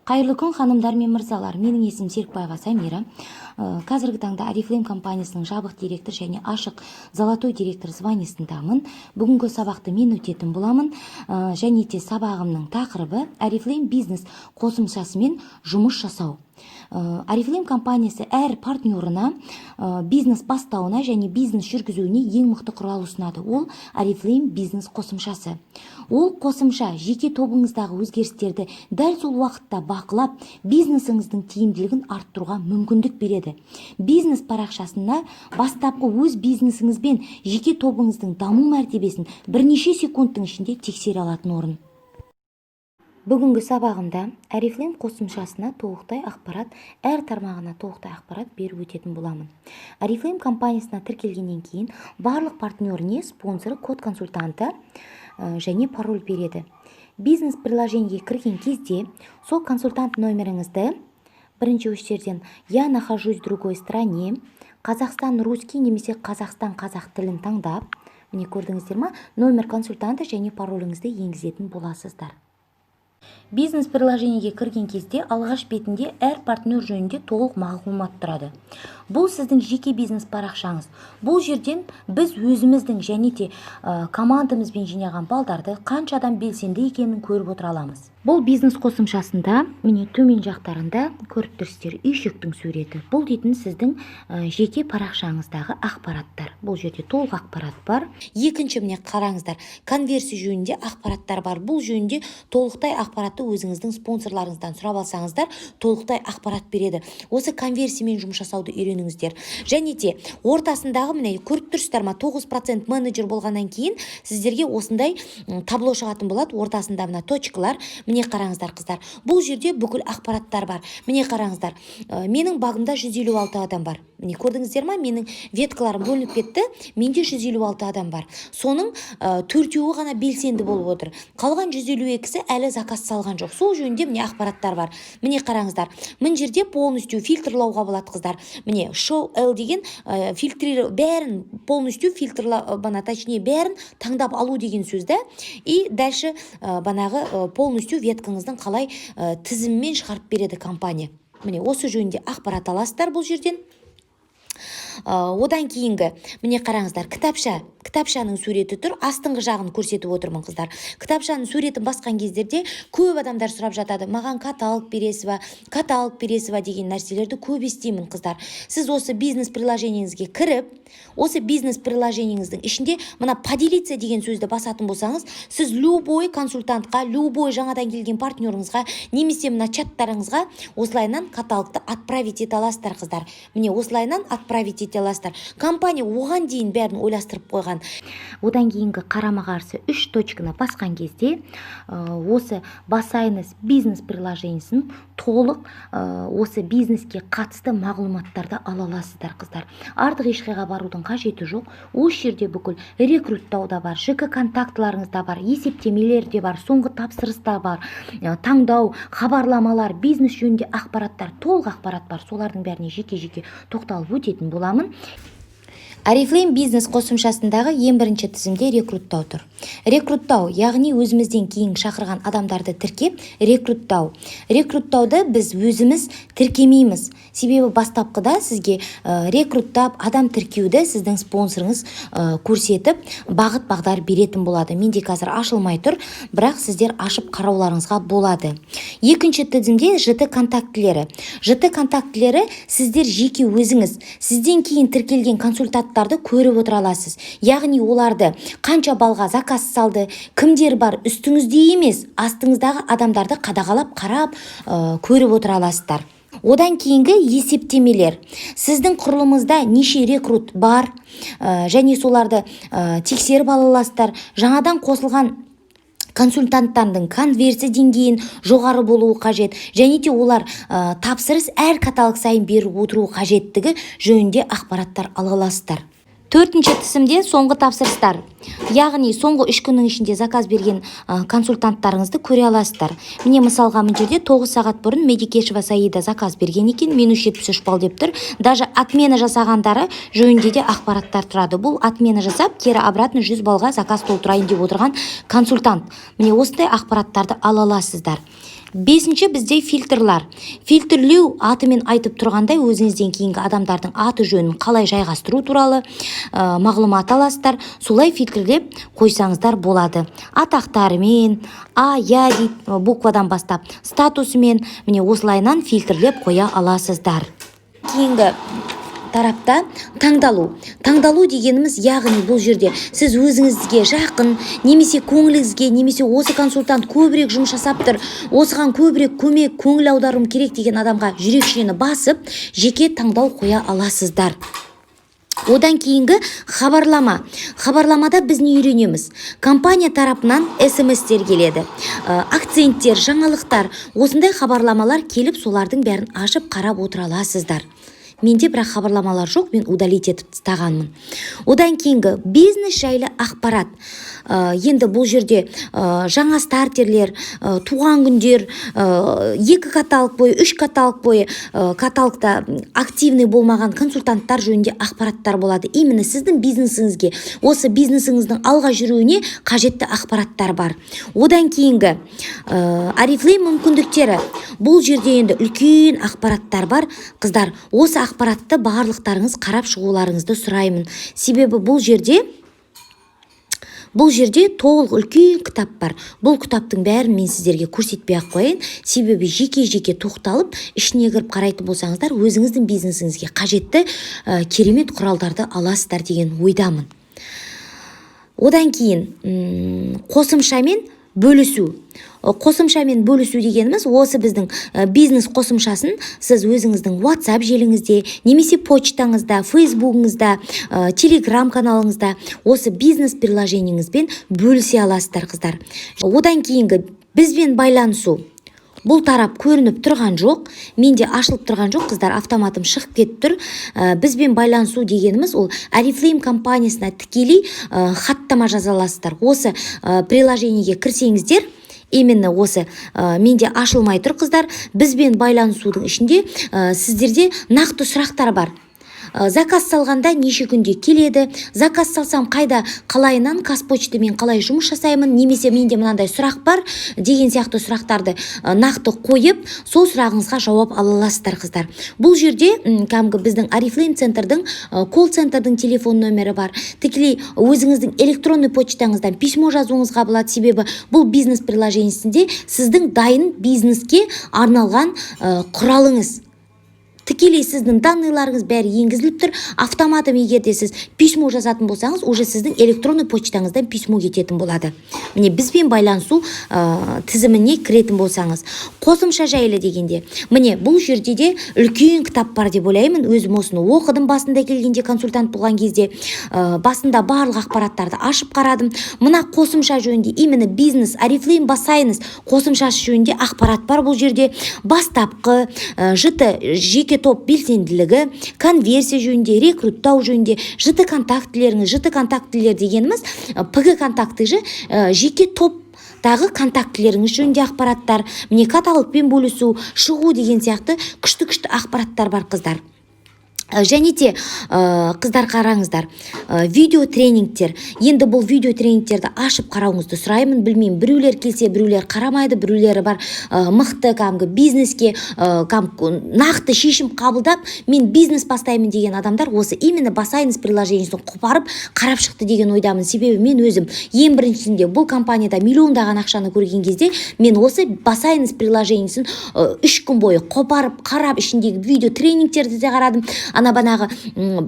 Қайырлы күн ханымдар мен мырзалар. Менің есімім Серікбаева Самира. Қазіргі таңда Oriflame компаниясының жабық директор және ашық золотой директор званиясындамын. Бүгінгі сабақты мен өтетін боламын. Және де сабағымның тақырыбы Oriflame бизнес қосымшасымен жұмыс жасау. Oriflame компаниясы әр партнерына бизнес бастауына және бизнес жүргізуіне ең мықты құрал ұсынады. Ол Oriflame бизнес қосымшасы. Ол қосымша жеке тобыңыздағы өзгерістерді дәл сол уақытта бақылап, бизнесіңіздің тиімділігін арттыруға мүмкіндік береді. Бизнес парақшасына бастапқы өз бизнесіңіз бен жеке тобыңыздың даму мәртебесін бірнеше секундтың ішінде тексере алатын орын. Бүгінгі сабағымда Oriflame қосымшасына толықтай ақпарат, әр тармағына толықтай ақпарат беріп өтетін боламын. Oriflame компаниясына тіркелгеннен кейін барлық партнеріне спонсоры, код консультанты және пароль береді. Бизнес приложениеге кірген кезде сол консультант номеріңізді бірінші өштерден «Я нахожусь в другой стране», Қазақстан русский немесе Қазақстан қазақ тілін таңдап, міне көрдіңіздер ма, номер консультанты және пароліңізді енгізетін боласыздар. Бизнес приложениеге кірген кезде алғаш бетінде әр партнер жөнінде толық мағлұмат тұрады. Бұл сіздің жеке бизнес парақшаңыз. Бұл жерден біз өзіміздің және де командамызбен жинаған балдарды қанша адам белсенді екенін көріп отыра аламыз. Бұл бизнес қосымшасында міне төмен жақтарында көріп тұрсыздар үйшіктің суреті. Бұл дейтін сіздің жеке парақшаңыздағы ақпараттар. Бұл жерде толық ақпарат бар. Екінші міне қараңыздар, конверсия жөнінде ақпараттар бар. Бұл жөнінде толықтай ақпаратты өзіңіздің спонсорларыңыздан сұрап алсаңыздар, толықтай ақпарат береді. Осы конверсиямен жұмыс жасауды үйреніңіздер. Және де ортасындағы міне көріп тұрсыздар ма, 9% менеджер болғаннан кейін сіздерге осындай табло шығатын болады. Ортасында мына точкалар. Міне қараңыздар қыздар, бұл жерде бүкіл ақпараттар бар. Міне қараңыздар, менің багымда 156 адам бар. Міне көрдіңіздер ма, менің веткаларым бөлініп кетті, менде 156 адам бар. Соның 4-еуі ғана белсенді болып отыр. Қалған 152-сі әлі заказ салған жоқ. Сол жөнінде міне ақпараттар бар. Міне қараңыздар, мына жерде полностью фильтрлауға болады қыздар. Міне show L деген фильтрі бәрін полностью фильтрлау, точнее бәрін таңдап алу деген сөзді. И дальше банағы полностью веткаңыздың қалай тізіммен шығарып береді компания. Міне осы жөнінде ақпарат аласыздар бұл жерден. Одан кейінгі міне қараңыздар, кітапшаның суреті тұр, астыңғы жағын көрсетіп отырмын қыздар. Кітапшаның суретін басқан кездерде көп адамдар сұрап жатады, маған каталог бересіз ба деген нәрселерді көп естимін қыздар. Сіз осы бизнес приложениеңізге кіріп, осы бизнес приложениеңіздің ішінде мына поделиться деген сөзді басатын болсаңыз, сіз любой консультантқа, любой жаңадан келген партнеріңізға, немесе мына чаттарыңызға осылайынан каталогты отправить ете аласыздар қыздар. Міне осылайынан отправить ете аласыздар. Компания оған дейін бәрін ойластырып қойған. Одан кейінгі қарама-қарсы 3 точканы басқан кезде осы басайыңыз бизнес приложениесін толық осы бизнеске қатысты мағлұматтарды ала аласыздар қыздар. Артық ешқайға барудың қажеті жоқ. Осы жерде бүкіл рекруттау да бар, ЖК контактыларыңыз да бар, есептемелер де бар, соңғы табыстырыс та бар, таңдау, хабарламалар, бизнес жөнінде ақпараттар, толық ақпарат бар. Солардың бәріне жеке-жеке тоқталып өтетін боламын. Oriflame бизнес қосымшасындағы ең бірінші тізімде рекруттау тұр. Рекруттау, яғни өзімізден кейін шақырған адамдарды тіркеп, рекруттау. Рекруттауды біз өзіміз тіркемейміз. Себебі бастапқыда сізге рекруттап, адам тіркеуді сіздің спонсорыңыз көрсетіп, бағыт-бағдар беретін болады. Менде қазір ашылмай тұр, бірақ сіздер ашып қарауларыңызға болады. Екінші тізімде ЖТ контактілері. ЖТ контактілері сіздер жеке өзіңіз, сізден кейін тіркелген консультанттарды көріп отыра аласыз. Яғни оларды қанша балға заказ салды, кімдер бар, үстіңізде емес, астыңыздағы адамдарды қадағалап, қарап, көріп отыра аласыздар. Одан кейінгі есептемелер. Сіздің құрылымызда неше рекрут бар, және соларды тексеріп ала аласыздар. Жаңадан қосылған консультанттардың конверсия деңгейін жоғары болуы қажет, және де олар тапсырыс әр каталог сайын беріп отыру қажеттігі жөнінде ақпараттар ала аласыздар. Төртінші тізімде соңғы тапсырыстар. Яғни соңғы 3 күннің ішінде заказ берген консультанттарыңызды көре аласыздар. Міне мысалға мына жерде 9 сағат бұрын Медикешева Саида заказ берген екен, минус 73 балл деп тұр. Даже отмена жасағандары жөнінде де ақпараттар тұрады. Бұл отмена жасап, кері обратно 100 балға заказ толтырайын деп отырған консультант. Міне осындай ақпараттарды ала аласыздар. Бесінші бізде фильтрлар. Фильтрлеу атымен айтып тұрғандай өзіңізден кейінгі адамдардың аты жөнін қалай жайғастыру туралы мағлұмат аласыздар. Солай фильтрлеп қойсаңыздар болады. Атақтарымен, я дейді буквадан бастап статусымен міне осылайнан фильтрлеп қоя аласыздар. Кейінгі тарапта таңдалу дегеніміз, яғни бұл жерде сіз өзіңізге жақын, немесе көңіліңізге, немесе осы консультант көбірек жұмыс жасап тұр, осыған көбірек көңіл аударуым керек деген адамға жүрекшені басып жеке таңдау қоя аласыздар. Одан кейінгі хабарламада біз не үйренеміз? Компания тарапынан SMS-тер келеді, акценттер, жаңалықтар, осындай хабарламалар келіп, солардың бәрін ашып қарап отыра аласыздар. Менде бірақ хабарламалар жоқ, мен удалить етіп тастағанмын. Одан кейінгі бизнес жайлы ақпарат. Енді бұл жерде жаңа стартерлер, туған күндер, 2 каталог бойы, 3 каталог бойы, каталогта активный болмаған консультанттар жөнінде ақпараттар болады. Именно сіздің бизнесіңізге, осы бизнесіңіздің алға жүруіне қажетті ақпараттар бар. Одан кейінгі Oriflame мүмкіндіктері. Бұл жерде енді үлкен ақпараттар бар. Қыздар, осы ақпаратты барлықтарыңыз қарап шығуларыңызды сұраймын. Себебі бұл жерде толық үлкен кітап бар. Бұл кітаптың бәрін мен сіздерге көрсетпей ақ қояйын. Себебі жеке тоқталып, ішіне кіріп қарайтын болсаңыздар, өзіңіздің бизнесіңізге қажетті керемет құралдарды аласыздар деген ойдамын. Одан кейін қосымшамен бөлісу. Қосымшамен бөлісу дегеніміз, осы біздің бизнес қосымшасын сіз өзіңіздің WhatsApp желіңізде, немесе почтаңызда, Facebook'ыңызда, Telegram каналыңызда осы бизнес приложениеңізбен бөлісе аласыздар, қыздар. Одан кейінгі бізбен байланысу. Бұл тарап көрініп тұрған жоқ, менде ашылып тұрған жоқ, қыздар, автоматым шығып кетіп тұр. Бізбен байланысу дегеніміз, ол Oriflame компаниясына тікелей хаттама жаза аласыздар. Осы приложениеге кірсеңіздер, именно осы менде ашылмай тұр, қыздар. Бізбен байланысудың ішінде сіздерде нақты сұрақтар бар. Заказ салғанда неше күнде келеді, заказ салсам қайда, қалайынан, Қазпочтамен қалай жұмыс жасаймын, немесе менде мынандай сұрақ бар деген сияқты сұрақтарды нақты қойып, сол сұрағыңызға жауап ала аласыздар, қыздар. Бұл жерде кәдімгі біздің Oriflame центрдің, колл-центрдің телефон нөмірі бар. Тікелей өзіңіздің электронный почтаңыздан письмо жазуыңызға болады, себебі бұл бизнес приложениесінде сіздің дайын бизнеске арналған құралыңыз. Тікелей сіздің данныйларыңыз бәрі енгізіліп тұр. Автоматом егерде сіз письмо жазатын болсаңыз, уже сіздің электронный почтаңыздан письмо кететін болады. Міне бізбен байланысу тізіміне кіретін болсаңыз. Қосымша жайлы дегенде, міне бұл жерде де үлкен кітап бар деп ойлаймын. Өзім осыны оқыдым басында келгенде, консультант болған кезде. Басында барлық ақпараттарды ашып қарадым. Мына қосымша жөнінде, именно бизнес, Oriflame басайыңыз қосымшасы жөнінде ақпарат бар бұл жерде. Бастапқы, жеке топ белсенділігі, конверсия жөнінде, рекруттау жөнінде, жіті контактілер дегеніміз, ПГ контакты жеке топ тағы контактілеріңіз жөнінде ақпараттар, міне каталогпен бөлісу, шығу деген сияқты күшті ақпараттар бар, қыздар. Және де қыздар қараңыздар, видео тренингтер. Енді бұл видео тренингтерді ашып қарауыңызды сұраймын. Білмеймін, біреулер келсе, біреулер қарамайды, біреулері бар мықты кәдімгі бизнеске нақты шешім қабылдап, мен бизнес бастаймын деген адамдар осы именно басайыңыз приложениесін қопарып қарап шықты деген ойдамын. Себебі мен өзім ең біріншісінде бұл компанияда миллиондаған ақшаны көрген кезде мен осы басайыңыз приложениесін 3 күн бойы қопарып қарап, ішіндегі видео тренингтерді де қарадым. Банағы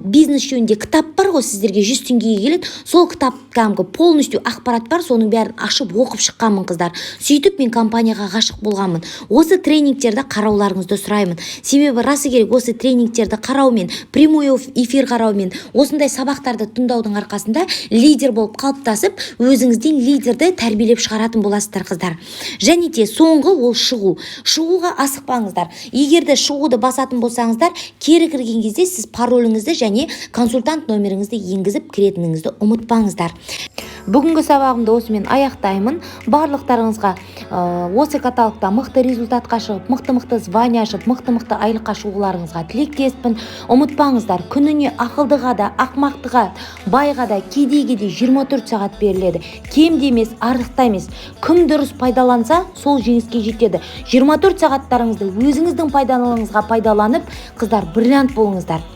бизнес жөнінде кітап бар ғой, сіздерге 100 теңгеге келеді. Сол кітап кәдімгі полностью ақпарат бар, соның бәрін ашып оқып шыққанмын, қыздар. Сөйтіп мен компанияға ғашық болғанмын. Осы тренингтерді қарауларыңызды сұраймын. Себебі расы керек, осы тренингтерді қараумен, прямой эфир қараумен, осындай сабақтарды тыңдаудың арқасында лидер болып қалыптасып, өзіңізден лидерді тәрбиелеп шығаратын боласыздар, қыздар. Және де соңғы ол шығу. Шығуға асықпаңыздар. Егерде шығуды басатын болсаңыздар, кері кірген кезде сіз пароліңізді және консультант номеріңізді енгізіп кіретініңізді ұмытпаңыздар. Бүгінгі сабағымды осымен аяқтаймын. Барлықтарыңызға осы каталогта мықты результатқа шығып, мықты звание ашып, мықты айлыққа шығуларыңызға тілектеспін. Ұмытпаңыздар, күніне ақылдыға да, ақмақтыға, байға да кедейге де 24 сағат беріледі. Кем де емес, артық емес. Кім дұрыс пайдаланса, сол жеңіске жетеді. 24 сағаттарыңызды өзіңіздің пайдалануыңызға пайдаланып, қыздар, бриллиант болыңыздар.